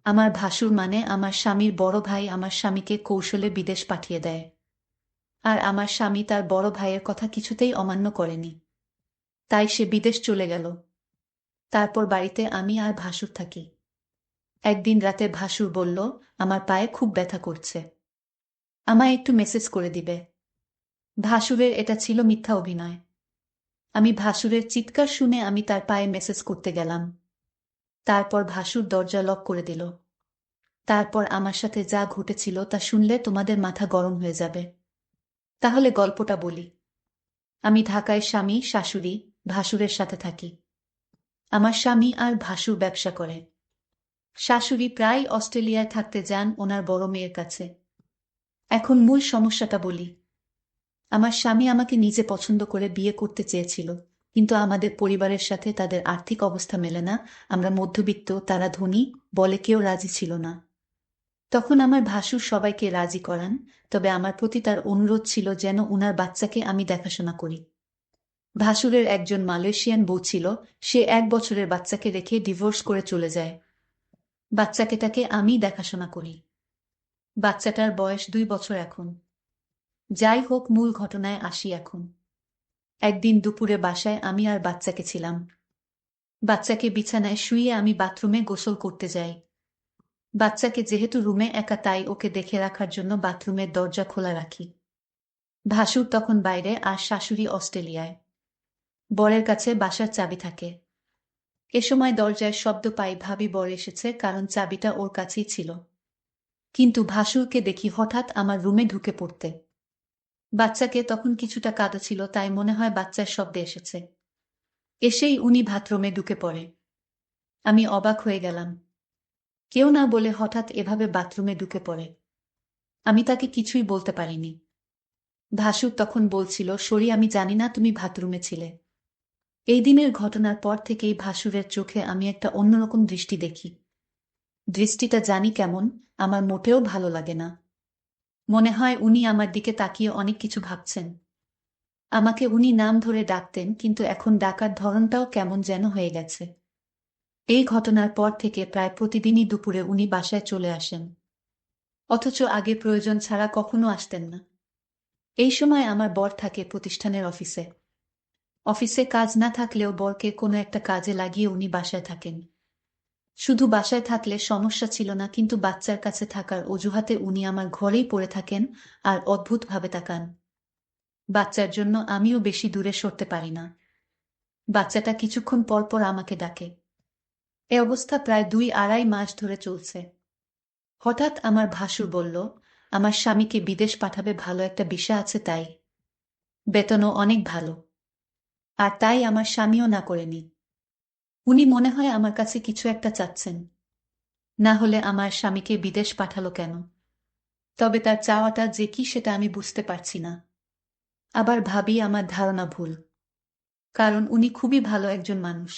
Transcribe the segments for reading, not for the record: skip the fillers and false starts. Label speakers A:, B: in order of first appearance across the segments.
A: আমার ভাসুর মানে আমার স্বামীর বড় ভাই আমার স্বামীকে কৌশলে বিদেশ পাঠিয়ে দেয়। আর আমার স্বামী তার বড় ভাইয়ের কথা কিছুতেই অমান্য করেনি। তাই সে বিদেশ চলে গেল। তারপর বাড়িতে আমি আর ভাসুর থাকি। একদিন রাতে ভাসুর বলল, আমার পায়ে খুব ব্যথা করছে, আমায় একটু মেসেজ করে দিবে। ভাসুরের এটা ছিল মিথ্যা অভিনয়। আমি ভাসুরের চিৎকার শুনে আমি তার পায়ে মেসেজ করতে গেলাম। তারপর ভাসুর দরজা লক করে দিল। তারপর আমার সাথে যা ঘটেছিল তা শুনলে তোমাদের মাথা গরম হয়ে যাবে। তাহলে গল্পটা বলি। আমি ঢাকায় স্বামী, শাশুড়ি, ভাসুরের সাথে থাকি। আমার স্বামী আর ভাসুর ব্যবসা করে। শাশুড়ি প্রায় অস্ট্রেলিয়ায় থাকতে যান ওনার বড় মেয়ের কাছে। এখন মূল সমস্যাটা বলি। আমার স্বামী আমাকে নিজে পছন্দ করে বিয়ে করতে চেয়েছিল, কিন্তু আমাদের পরিবারের সাথে তাদের আর্থিক অবস্থা মেলে না। আমরা মধ্যবিত্ত, তারা ধনী, বলে কেউ রাজি ছিল না। তখন আমার ভাসুর সবাইকে রাজি করান, তবে আমার প্রতি তার অনুরোধ ছিল যেন উনার বাচ্চাকে আমি দেখাশোনা করি। ভাসুরের একজন মালয়েশিয়ান বউ ছিল, সে 1 বছরের বাচ্চাকে রেখে ডিভোর্স করে চলে যায়। বাচ্চাকেটাকে আমি দেখাশোনা করি। বাচ্চাটার বয়স 2 বছর এখন। যাই হোক, মূল ঘটনায় আসি এখন। একদিন দুপুরে বাসায় আমি আর বাচ্চাকে ছিলাম। বাচ্চাকে বিছানায় শুইয়ে আমি বাথরুমে গোসল করতে যাই। বাচ্চাকে যেহেতু রুমে একা, তাই ওকে দেখে রাখার জন্য বাথরুমের দরজা খোলা রাখি। ভাসুর তখন বাইরে আর শাশুড়ি অস্ট্রেলিয়ায়। বরের কাছে বাসার চাবি থাকে। এ সময় দরজায় শব্দ পাই, ভাবি বর এসেছে, কারণ চাবিটা ওর কাছেই ছিল। কিন্তু ভাসুরকে দেখি হঠাৎ আমার রুমে ঢুকে পড়তে। বাচ্চাকে তখন কিছুটা কাঁদা ছিল, তাই মনে হয় বাচ্চার শব্দে এসেছে। এসেই উনি বাথরুমে ঢুকে পড়ে। আমি অবাক হয়ে গেলাম। কেউ না বলে হঠাৎ এভাবে বাথরুমে ঢুকে পড়ে। আমি তাকে কিছুই বলতে পারিনি। ভাসুর তখন বলছিল, সরি, আমি জানি না তুমি বাথরুমে ছিলে। এই দিনের ঘটনার পর থেকেই ভাসুরের চোখে আমি একটা অন্যরকম দৃষ্টি দেখি। দৃষ্টিটা জানি কেমন, আমার মোটেও ভালো লাগে না। মনে হয় উনি আমার দিকে তাকিয়ে অনেক কিছু ভাবছেন। আমাকে উনি নাম ধরে ডাকতেন, কিন্তু এখন ডাকার ধরনটাও কেমন যেন হয়ে গেছে। এই ঘটনার পর থেকে প্রায় প্রতিদিনই দুপুরে উনি বাসায় চলে আসেন, অথচ আগে প্রয়োজন ছাড়া কখনো আসতেন না। এই সময় আমার বর থাকে প্রতিষ্ঠানের অফিসে। অফিসে কাজ না থাকলেও বরকে কোনো একটা কাজে লাগিয়ে উনি বাসায় থাকেন। শুধু বাসায় থাকলে সমস্যা ছিল না, কিন্তু বাচ্চার কাছে থাকার অজুহাতে উনি আমার ঘরেই পড়ে থাকেন আর অদ্ভুতভাবে তাকান। বাচ্চার জন্য আমিও বেশি দূরে সরতে পারি না। বাচ্চাটা কিছুক্ষণ পর পর আমাকে ডাকে। এ অবস্থা প্রায় 2-2.5 মাস ধরে চলছে। হঠাৎ আমার ভাসুর বলল, আমার স্বামীকে বিদেশ পাঠাবে, ভালো একটা বিষয় আছে তাই। বেতনও অনেক ভালো। আর তাই আমার স্বামীও না করেনি। উনি মনে হয় আমার কাছে কিছু একটা চাচ্ছেন। না হলে আমার স্বামীকে বিদেশ পাঠালো কেন? তবে তার চাওয়াটা যে কি সেটা আমি বুঝতে পারছি না। আবার ভাবি আমার ধারণা ভুল, কারণ উনি খুবই ভালো একজন মানুষ,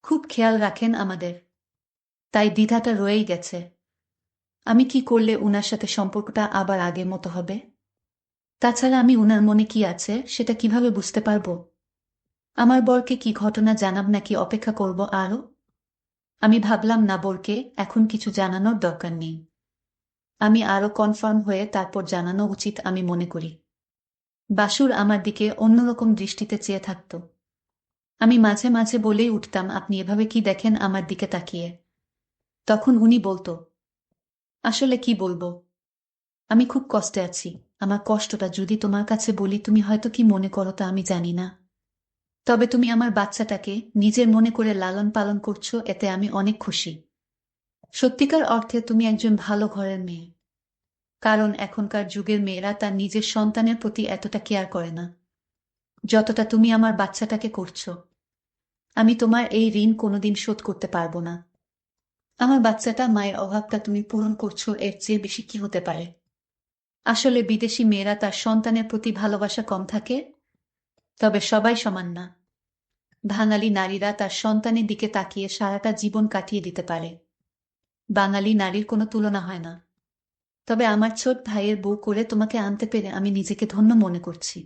A: খুব খেয়াল রাখেন আমাদের। তাই দ্বিধাটা রয়েই গেছে। আমি কি করলে উনার সাথে সম্পর্কটা আবার আগের মতো হবে? তাছাড়া আমি উনার মনে কি আছে সেটা কিভাবে বুঝতে পারবো? আমার বরকে কি ঘটনা জানাব, নাকি অপেক্ষা করব আরো? আমি ভাবলাম না, বরকে এখন কিছু জানানোর দরকার নেই। আমি আরো কনফার্ম হয়ে তারপর জানানো উচিত আমি মনে করি। বাসুর আমার দিকে অন্যরকম দৃষ্টিতে চেয়ে থাকত। আমি মাঝে মাঝে বলেই উঠতাম, আপনি এভাবে কি দেখেন আমার দিকে তাকিয়ে? তখন উনি বলতো, আসলে কি বলবো, আমি খুব কষ্টে আছি। আমার কষ্টটা যদি তোমার কাছে বলি, তুমি হয়তো কি মনে করো তা আমি জানি না। তবে তুমি আমার বাচ্চাটাকে নিজের মনে করে লালন পালন করছো, এতে আমি অনেক খুশি। সত্যিকার অর্থে তুমি একজন ভালো ঘরের মেয়ে। কারণ এখনকার যুগের মেয়েরা তার নিজের সন্তানের প্রতি এতটা কেয়ার করে না, যতটা তুমি আমার বাচ্চাটাকে করছো। আমি তোমার এই ঋণ কোনোদিন শোধ করতে পারবো না। আমার বাচ্চাটা, মায়ের অভাবটা তুমি পূরণ করছো, এর চেয়ে বেশি কি হতে পারে? আসলে বিদেশি মেয়েরা তার সন্তানের প্রতি ভালোবাসা কম থাকে, তবে সবাই সমান না। বাঙালি নারীরা তার সন্তানের দিকে তাকিয়ে সারাটা জীবন কাটিয়ে দিতে পারে। বাঙালি নারীর কোনো তুলনা হয় না। তবে আমার ছোট ভাইয়ের বউ করে তোমাকে আনতে পেরে আমি নিজেকে ধন্য মনে করছি।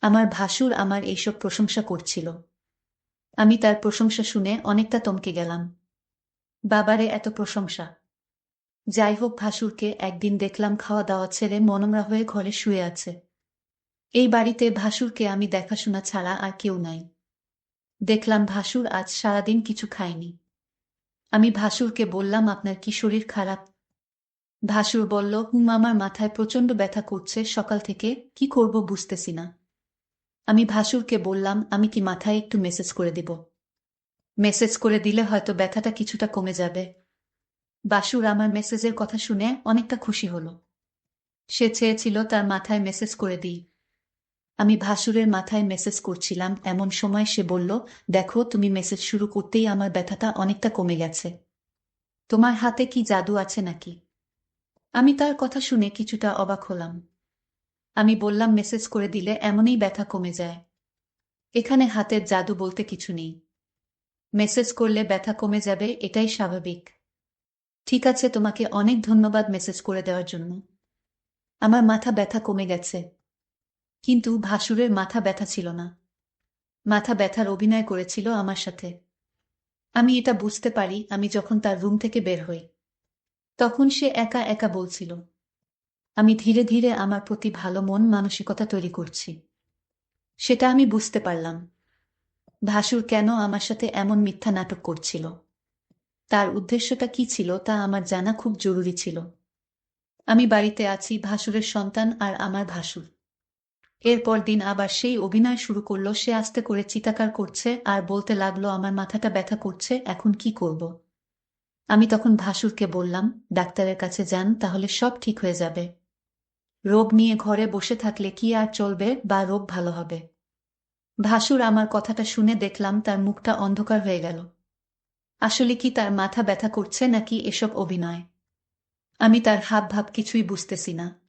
A: আমার ভাসুর আমার এইসব প্রশংসা করছিল। আমি তার প্রশংসা শুনে অনেকটা থমকে গেলাম। বাবারে এত প্রশংসা! যাই হোক, ভাসুরকে একদিন দেখলাম খাওয়া দাওয়া ছেড়ে মনমরা হয়ে ঘরে শুয়ে আছে। এই বাড়িতে ভাসুরকে আমি দেখাশোনা ছাড়া আর কেউ নাই। দেখলাম ভাসুর আজ সারাদিন কিছু খায়নি। আমি ভাসুরকে বললাম, আপনার কি শরীর খারাপ? ভাসুর বলল, আমার মাথায় প্রচণ্ড ব্যথা করছে সকাল থেকে, কি করব বুঝতেছি না। আমি ভাসুরকে বললাম, আমি কি মাথায় একটু মেসেজ করে দিব? মেসেজ করে দিলে হয়তো ব্যথাটা কিছুটা কমে যাবে। ভাসুর আমার মেসেজের কথা শুনে অনেকটা খুশি হলো। সে চেয়েছিল তার মাথায় মেসেজ করে দিই। আমি ভাসুরের মাথায় মেসেজ করছিলাম, এমন সময় সে বলল, দেখো তুমি মেসেজ শুরু করতেই আমার ব্যথাটা অনেকটা কমে গেছে। তোমার হাতে কি জাদু আছে নাকি? আমি তার কথা শুনে কিছুটা অবাক হলাম। আমি বললাম, মেসেজ করে দিলে এমনই ব্যথা কমে যায়। এখানে হাতের জাদু বলতে কিছু নেই। মেসেজ করলে ব্যথা কমে যাবে, এটাই স্বাভাবিক। ঠিক আছে, তোমাকে অনেক ধন্যবাদ মেসেজ করে দেওয়ার জন্য। আমার মাথা ব্যথা কমে গেছে। কিন্তু ভাসুরের মাথা ব্যথা ছিল না। মাথা ব্যথার অভিনয় করেছিল আমার সাথে। আমি এটা বুঝতে পারি আমি যখন তার রুম থেকে বের হই। তখন সে একা একা বলছিল। আমি ধীরে ধীরে আমার প্রতি ভালো মন মানসিকতা তৈরি করছি। সেটা আমি বুঝতে পারলাম। ভাসুর কেন আমার সাথে এমন মিথ্যা নাটক করছিল? তার উদ্দেশ্যটা কি ছিল তা আমার জানা খুব জরুরি ছিল। আমি বাড়িতে আছি, ভাসুরের সন্তান আর আমার ভাসুর। এরপর দিন আবার সেই অভিনয় শুরু করলো। সে আস্তে করে চিৎকার করছে আর বলতে লাগলো, আমার মাথাটা ব্যথা করছে, এখন কি করব? আমি তখন ভাসুরকে বললাম, ডাক্তারের কাছে যান, তাহলে সব ঠিক হয়ে যাবে। রোগ নিয়ে ঘরে বসে থাকলে কি আর চলবে, বা রোগ ভালো হবে? ভাসুর আমার কথাটা শুনে দেখলাম তার মুখটা অন্ধকার হয়ে গেল। আসলে কি তার মাথা ব্যথা করছে নাকি এসব অভিনয়? আমি তার হাব ভাব কিছুই বুঝতেছি না।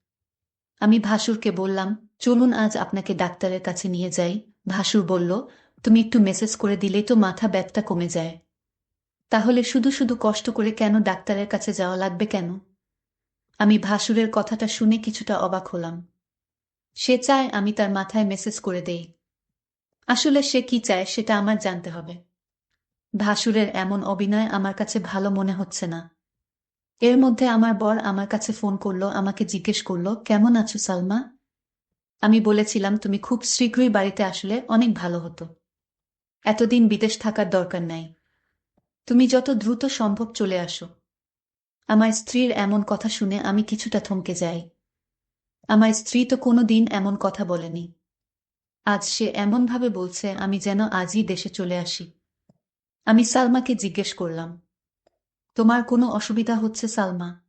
A: আমি ভাসুরকে বললাম, চলুন আজ আপনাকে ডাক্তারের কাছে নিয়ে যাই। ভাসুর বলল, তুমি একটু মেসেজ করে দিলেই তো মাথা ব্যথা কমে যায়। তাহলে শুধু শুধু কষ্ট করে কেন ডাক্তারের কাছে যাওয়া লাগবে কেন? আমি ভাসুরের কথাটা শুনে কিছুটা অবাক হলাম। সে চায় আমি তার মাথায় মেসেজ করে দেই। আসলে সে কি চায় সেটা আমার জানতে হবে। ভাসুরের এমন অভিনয় আমার কাছে ভালো মনে হচ্ছে না। এর মধ্যে আমার বর আমার কাছে ফোন করলো, আমাকে জিজ্ঞেস করলো, কেমন আছো সালমা? আমি বলেছিলাম, তুমি খুব শীঘ্রই বাড়িতে আসলে অনেক ভালো হতো। এতদিন বিদেশ থাকার দরকার নাই। তুমি যত দ্রুত সম্ভব চলে আসো। আমার স্ত্রীর এমন কথা শুনে আমি কিছুটা থমকে যাই। আমার স্ত্রী তো কোনোদিন এমন কথা বলেনি। আজ সে এমনভাবে বলছে আমি যেন আজই দেশে চলে আসি। আমি সালমাকে জিজ্ঞেস করলাম, তোমার কোনো অসুবিধা হচ্ছে সালমা?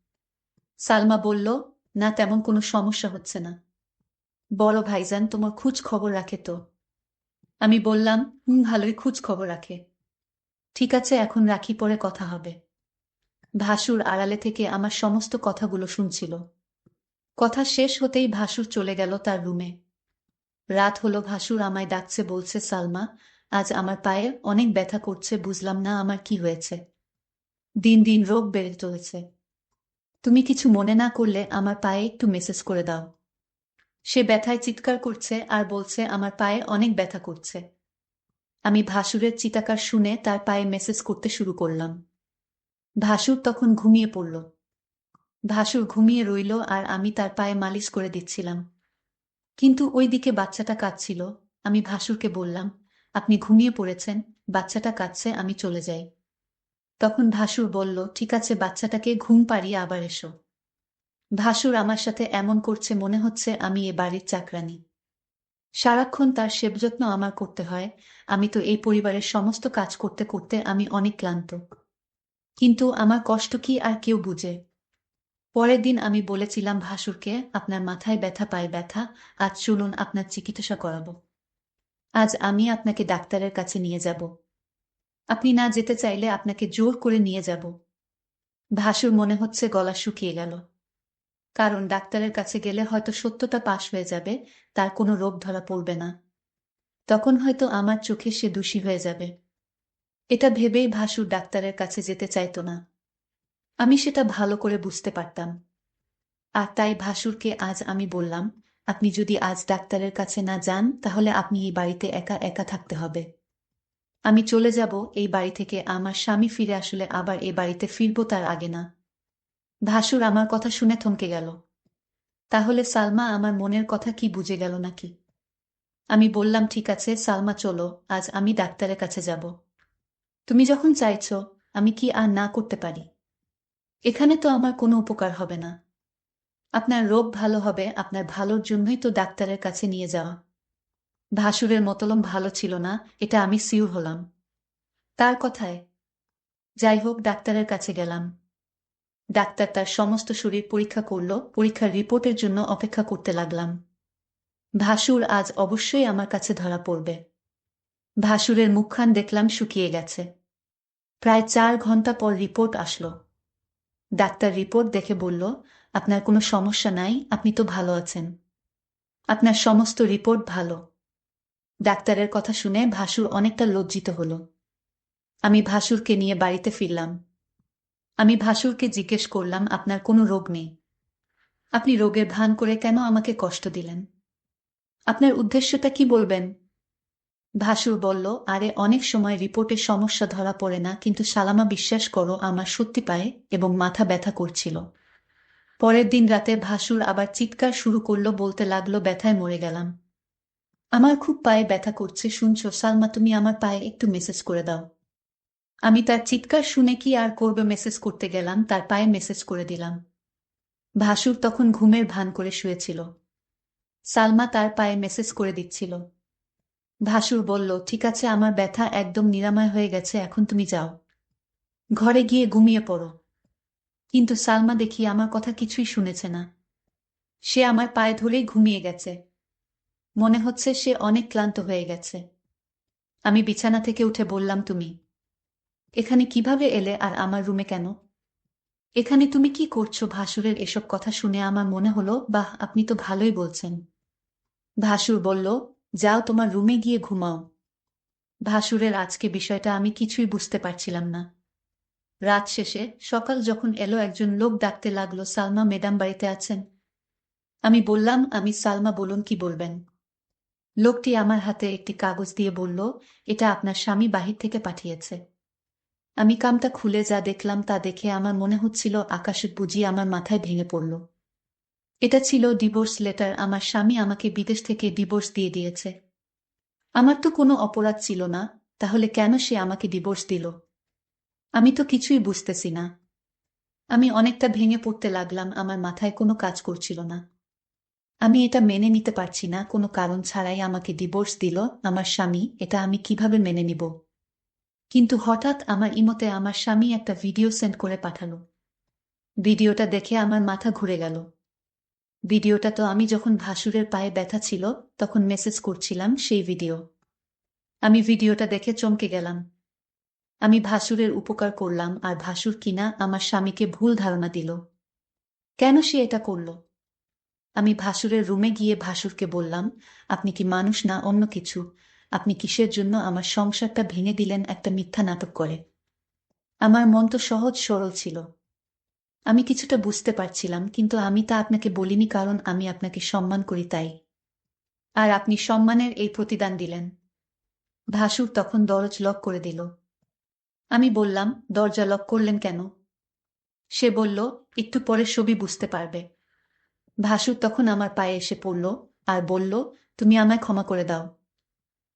A: সালমা বলল, না তেমন কোনো সমস্যা হচ্ছে না। বড় ভাইজান তোমার খোঁজ খবর রাখে তো? আমি বললাম, ভালোই খোঁজ খবর রাখে। ঠিক আছে, এখন রাখি, পরে কথা হবে। ভাসুর আড়ালে থেকে আমার সমস্ত কথাগুলো শুনছিল। কথা শেষ হতেই ভাসুর চলে গেল তার রুমে। রাত হলো, ভাসুর আমায় ডাকছে, বলছে, সালমা, আজ আমার পায়ে অনেক ব্যথা করছে, বুঝলাম না আমার কি হয়েছে। দিন দিন রোগ বেড়ে চলেছে। তুমি কিছু মনে না করলে আমার পায়ে একটু মেসেজ করে দাও। সে ব্যথায় চিৎকার করছে আর বলছে আমার পায়ে অনেক ব্যথা করছে। আমি ভাসুরের চিৎকার শুনে তার পায়ে মেসেজ করতে শুরু করলাম। ভাসুর তখন ঘুমিয়ে পড়ল। ভাসুর ঘুমিয়ে রইল আর আমি তার পায়ে মালিশ করে দিচ্ছিলাম। কিন্তু ওইদিকে বাচ্চাটা কাঁদছিল। আমি ভাসুরকে বললাম, আপনি ঘুমিয়ে পড়েছেন, বাচ্চাটা কাঁদছে, আমি চলে যাই। তখন ভাসুর বলল, ঠিক আছে, বাচ্চাটাকে ঘুম পাড়িয়ে আবার এসো। ভাসুর আমার সাথে এমন করছে মনে হচ্ছে আমি এ বাড়ির চাকরানী। সারাক্ষণ তার সেবযত্ন আমার করতে হয়। আমি তো এই পরিবারের সমস্ত কাজ করতে করতে আমি অনেক ক্লান্ত। কিন্তু আমার কষ্ট কি আর কেউ বুঝে? পরের দিন আমি বলেছিলাম ভাসুরকে, আপনার মাথায় ব্যথা, পায়ে ব্যথা, আজ চলুন আপনার চিকিৎসা করাবো। আজ আমি আপনাকে ডাক্তারের কাছে নিয়ে যাব। আপনি না যেতে চাইলে আপনাকে জোর করে নিয়ে যাব। ভাসুর মনে হচ্ছে গলা শুকিয়ে গেল। কারণ ডাক্তারের কাছে গেলে হয়তো সত্যটা পাশ হয়ে যাবে, তার কোনো রোগ ধরা পড়বে না। তখন হয়তো আমার চোখে সে দোষী হয়ে যাবে। এটা ভেবেই ভাসুর ডাক্তারের কাছে যেতে চাইতো না। আমি সেটা ভালো করে বুঝতে পারতাম। আর তাই ভাসুরকে আজ আমি বললাম, আপনি যদি আজ ডাক্তারের কাছে না যান তাহলে আপনি এই বাড়িতে একা একা থাকতে হবে। আমি চলে যাব এই বাড়ি থেকে, আমার স্বামী ফিরে আসলে আবার এ বাড়িতে ফিরব তার আগে না। ভাসুর আমার কথা শুনে থমকে গেল। তাহলে সালমা আমার মনের কথা কি বুঝে গেল নাকি? আমি বললাম, ঠিক আছে সালমা, চলো, আজ আমি ডাক্তারের কাছে যাব। তুমি যখন চাইছ, আমি কি আর না করতে পারি? এখানে তো আমার কোনো উপকার হবে না। আপনার রোগ ভালো হবে, আপনার ভালোর জন্যই তো ডাক্তারের কাছে নিয়ে যাওয়া। ভাসুরের মতলব ভালো ছিল না, এটা আমি সিউর হলাম তার কথায়। যাই হোক, ডাক্তারের কাছে গেলাম। ডাক্তার তার সমস্ত শরীর পরীক্ষা করল, পরীক্ষার রিপোর্টের জন্য অপেক্ষা করতে লাগলাম। ভাসুর আজ অবশ্যই আমার কাছে ধরা পড়বে। ভাসুরের মুখখান দেখলাম শুকিয়ে গেছে। প্রায় 4 ঘন্টা পর রিপোর্ট আসলো। ডাক্তার রিপোর্ট দেখে বলল, আপনার কোনো সমস্যা নাই, আপনি তো ভালো আছেন। আপনার সমস্ত রিপোর্ট ভালো। ডাক্তারের কথা শুনে ভাসুর অনেকটা লজ্জিত হল। আমি ভাসুরকে নিয়ে বাড়িতে ফিরলাম। আমি ভাসুরকে জিজ্ঞেস করলাম, আপনার কোনো রোগ নেই, আপনি রোগের ভান করে কেন আমাকে কষ্ট দিলেন? আপনার উদ্দেশ্যটা কি বলবেন? ভাসুর বলল, আরে অনেক সময় রিপোর্টে সমস্যা ধরা পড়ে না, কিন্তু সালামা বিশ্বাস করো, আমার সত্যি পায়ে এবং মাথা ব্যথা করছিল। পরের দিন রাতে ভাসুর আবার চিৎকার শুরু করলো, বলতে লাগলো, ব্যথায় মরে গেলাম, আমার খুব পায়ে ব্যথা করছে, শুনছো সালমা, তুমি আমার পায়ে একটু মেসেজ করে দাও। আমি তার চিৎকার শুনে কি আর করবে, মেসেজ করতে গেলাম, তার পায়ে মেসেজ করে দিলাম। ভাসুর তখন ঘুমের ভান করে শুয়েছিল। সালমা তার পায়ে মেসেজ করে দিচ্ছিল। ভাসুর বলল, ঠিক আছে, আমার ব্যথা একদম নিরাময় হয়ে গেছে, এখন তুমি যাও, ঘরে গিয়ে ঘুমিয়ে পড়ো। কিন্তু সালমা দেখি আমার কথা কিছুই শুনেছে না। সে আমার পায়ে ধরেই ঘুমিয়ে গেছে। মনে হচ্ছে সে অনেক ক্লান্ত হয়ে গেছে। আমি বিছানা থেকে উঠে বললাম, তুমি এখানে কিভাবে এলে, আর আমার রুমে কেন? এখানে তুমি কি করছো? ভাসুরের এসব কথা শুনে আমার মনে হলো, বাহ, আপনি তো ভালোই বলছেন। ভাসুর বলল, যাও তোমার রুমে গিয়ে ঘুমাও। ভাসুরের আজকে বিষয়টা আমি কিছুই বুঝতে পারছিলাম না। রাত শেষে সকাল যখন এলো, একজন লোক ডাকতে লাগলো, সালমা ম্যাডাম বাড়িতে আছেন? আমি বললাম, আমি সালমা, বলুন কি বলবেন। লোকটি আমার হাতে একটি কাগজ দিয়ে বলল, এটা আপনার স্বামী বাহির থেকে পাঠিয়েছে। আমি কামটা খুলে যা দেখলাম, তা দেখে আমার মনে হচ্ছিল আকাশে বুঝি আমার মাথায় ভেঙে পড়ল। এটা ছিল ডিভোর্স লেটার। আমার স্বামী আমাকে বিদেশ থেকে ডিভোর্স দিয়ে দিয়েছে। আমার তো কোনো অপরাধ ছিল না, তাহলে কেন সে আমাকে ডিভোর্স দিল? আমি তো কিছুই বুঝতেছি না। আমি অনেকটা ভেঙে পড়তে লাগলাম, আমার মাথায় কোনো কাজ করছিল না। আমি এটা মেনে নিতে পারছি না, কোনো কারণ ছাড়াই আমাকে ডিভোর্স দিল আমার স্বামী, এটা আমি কিভাবে মেনে নিব? কিন্তু হঠাৎ আমার ইমোতে আমার স্বামী একটা ভিডিও সেন্ড করে পাঠালো। ভিডিওটা দেখে আমার মাথা ঘুরে গেল। ভিডিওটা তো আমি যখন ভাসুরের পায়ে ব্যথা ছিল তখন মেসেজ করছিলাম, সেই ভিডিও। আমি ভিডিওটা দেখে চমকে গেলাম। আমি ভাসুরের উপকার করলাম, আর ভাসুর কিনা আমার স্বামীকে ভুল ধারণা দিল। কেন সে এটা করল? আমি ভাসুরের রুমে গিয়ে ভাসুরকে বললাম, আপনি কি মানুষ না অন্য কিছু? আপনি কিসের জন্য আমার সংসারটা ভেঙে দিলেন একটা মিথ্যা নাটক করে? আমার মন তো সহজ সরল ছিল। আমি কিছুটা বুঝতে পারছিলাম, কিন্তু আমি তা আপনাকে বলিনি, কারণ আমি আপনাকে সম্মান করি তাই। আর আপনি সম্মানের এই প্রতিদান দিলেন। ভাসুর তখন দরজা লক করে দিল। আমি বললাম, দরজা লক করলেন কেন? সে বলল, একটু পরে সবই বুঝতে পারবে। ভাসুর তখন আমার পায়ে এসে পড়ল আর বলল, তুমি আমায় ক্ষমা করে দাও।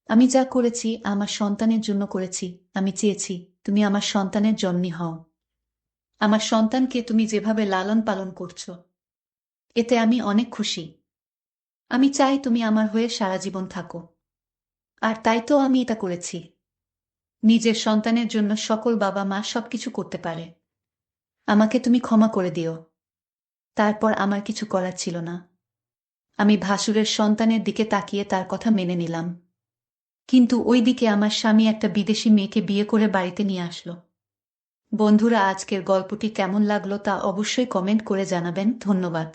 A: আমি যা করেছি আমার সন্তানের জন্য করেছি। আমি চেয়েছি তুমি আমার সন্তানের জন্মই হও। আমার সন্তানকে তুমি যেভাবে লালন পালন করছো, এতে আমি অনেক খুশি। আমি চাই তুমি আমার হয়ে সারা জীবন থাকো। আর তাই তো আমি এটা করেছি। নিজের সন্তানের জন্য সকল বাবা মা সবকিছু করতে পারে। আমাকে তুমি ক্ষমা করে দিও। তারপর আমার কিছু করার ছিল না। আমি ভাসুরের সন্তানের দিকে তাকিয়ে তার কথা মেনে নিলাম। কিন্তু ওই দিকে আমার স্বামী একটা বিদেশি মেয়েকে বিয়ে করে বাড়িতে নিয়ে আসলো। বন্ধুরা, আজকের গল্পটি কেমন লাগলো তা অবশ্যই কমেন্ট করে জানাবেন। ধন্যবাদ।